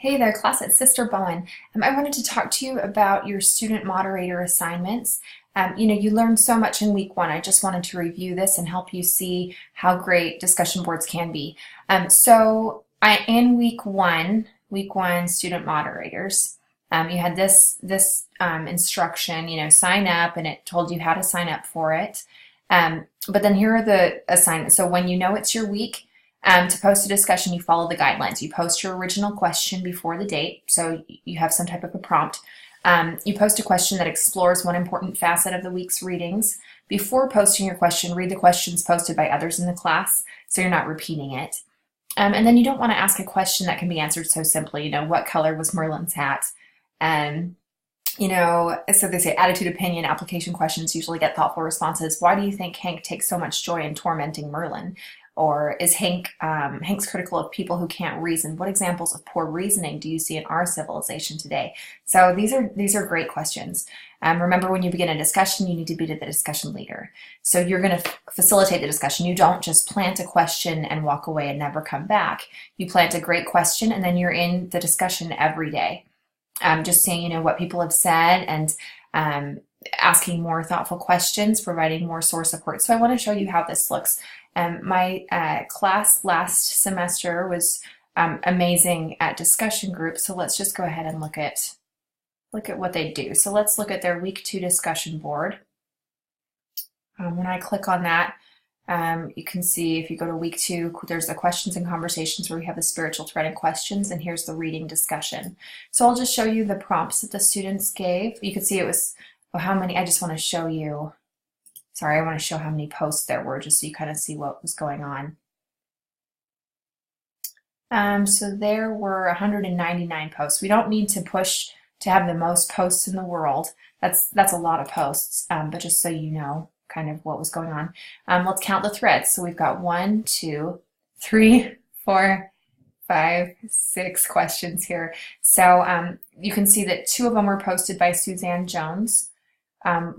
Hey there, class. It's Sister Bowen. I wanted to talk to you about your student moderator assignments. You learned so much in week one. I just wanted to review this and help you see how great discussion boards can be. In week one student moderators, you had this instruction, sign up, and it told you how to sign up for it. But then here are the assignments. So when you know it's your week, to post a discussion, you follow the guidelines. You post your original question before the date, so you have some type of a prompt. You post a question that explores one important facet of the week's readings. Before posting your question, read the questions posted by others in the class, so you're not repeating it. And then you don't want to ask a question that can be answered so simply, what color was Merlin's hat? So they say attitude, opinion, application questions usually get thoughtful responses. Why do you think Hank takes so much joy in tormenting Merlin? Or is Hank's critical of people who can't reason? What examples of poor reasoning do you see in our civilization today? So these are great questions. Remember, when you begin a discussion, you need to be the discussion leader. So you're going to facilitate the discussion. You don't just plant a question and walk away and never come back. You plant a great question, and then you're in the discussion every day. Just saying, what people have said, and asking more thoughtful questions, providing more source support. So I want to show you how this looks. My class last semester was amazing at discussion groups. So let's just go ahead and look at what they do. So let's look at their week 2 discussion board. When I click on that, you can see if you go to week 2, there's the questions and conversations where we have the spiritual thread and questions, and here's the reading discussion. So I'll just show you the prompts that the students gave. You can see it was, how many, I just want to show you, I want to show how many posts there were just so you kind of see what was going on. So there were 199 posts. We don't need to push to have the most posts in the world. That's a lot of posts, but just so you know kind of what was going on. Let's count the threads. So we've got 1, 2, 3, 4, 5, 6 questions here. So you can see that 2 of them were posted by Suzanne Jones.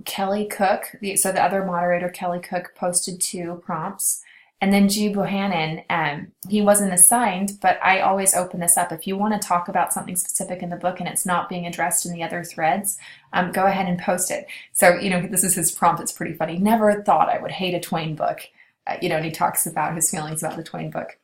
Kelly Cook, the other moderator, Kelly Cook, posted 2 prompts. And then G. Bohannon, he wasn't assigned, but I always open this up. If you want to talk about something specific in the book and it's not being addressed in the other threads, go ahead and post it. So, this is his prompt. It's pretty funny. Never thought I would hate a Twain book. And he talks about his feelings about the Twain book.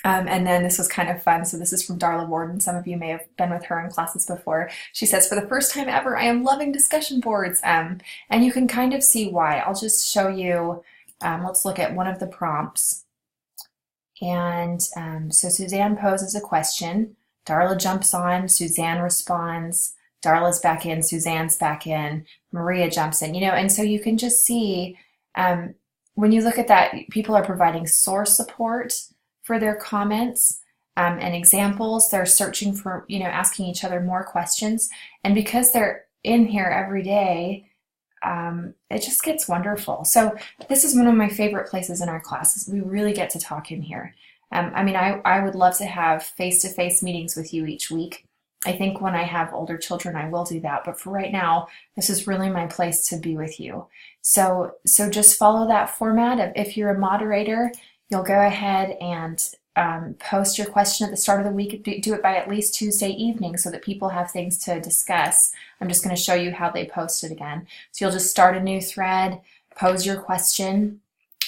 And then this was kind of fun. So this is from Darla Warden. Some of you may have been with her in classes before. She says, for the first time ever, I am loving discussion boards. And you can kind of see why. I'll just show you. Let's look at one of the prompts. And so Suzanne poses a question. Darla jumps on. Suzanne responds. Darla's back in. Suzanne's back in. Maria jumps in. And so you can just see when you look at that, people are providing source support for their comments and examples. They're searching for, asking each other more questions. And because they're in here every day, it just gets wonderful. So this is one of my favorite places in our classes. We really get to talk in here. I would love to have face-to-face meetings with you each week. I think when I have older children, I will do that. But for right now, this is really my place to be with you. So just follow that format of, if you're a moderator, you'll go ahead and post your question at the start of the week. Do it by at least Tuesday evening so that people have things to discuss. I'm just going to show you how they post it again. So you'll just start a new thread, pose your question,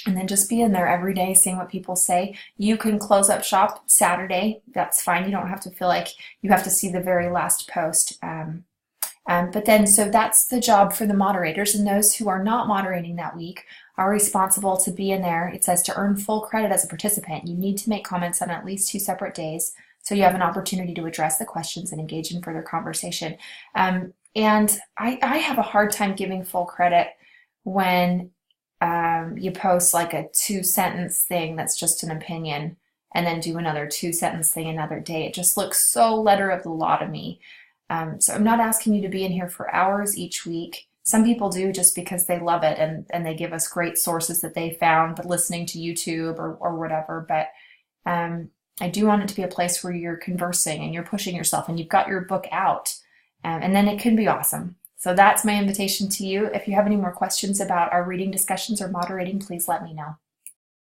and then just be in there every day seeing what people say. You can close up shop Saturday. That's fine. You don't have to feel like you have to see the very last post. So that's the job for the moderators, and those who are not moderating that week are responsible to be in there. It says to earn full credit as a participant, you need to make comments on at least 2 separate days so you have an opportunity to address the questions and engage in further conversation. And I have a hard time giving full credit when you post like a 2-sentence thing that's just an opinion and then do another 2-sentence thing another day. It just looks so letter of the law to me. So I'm not asking you to be in here for hours each week. Some people do just because they love it and they give us great sources that they found, but listening to YouTube or whatever. But I do want it to be a place where you're conversing and you're pushing yourself and you've got your book out. And then it can be awesome. So that's my invitation to you. If you have any more questions about our reading discussions or moderating, please let me know.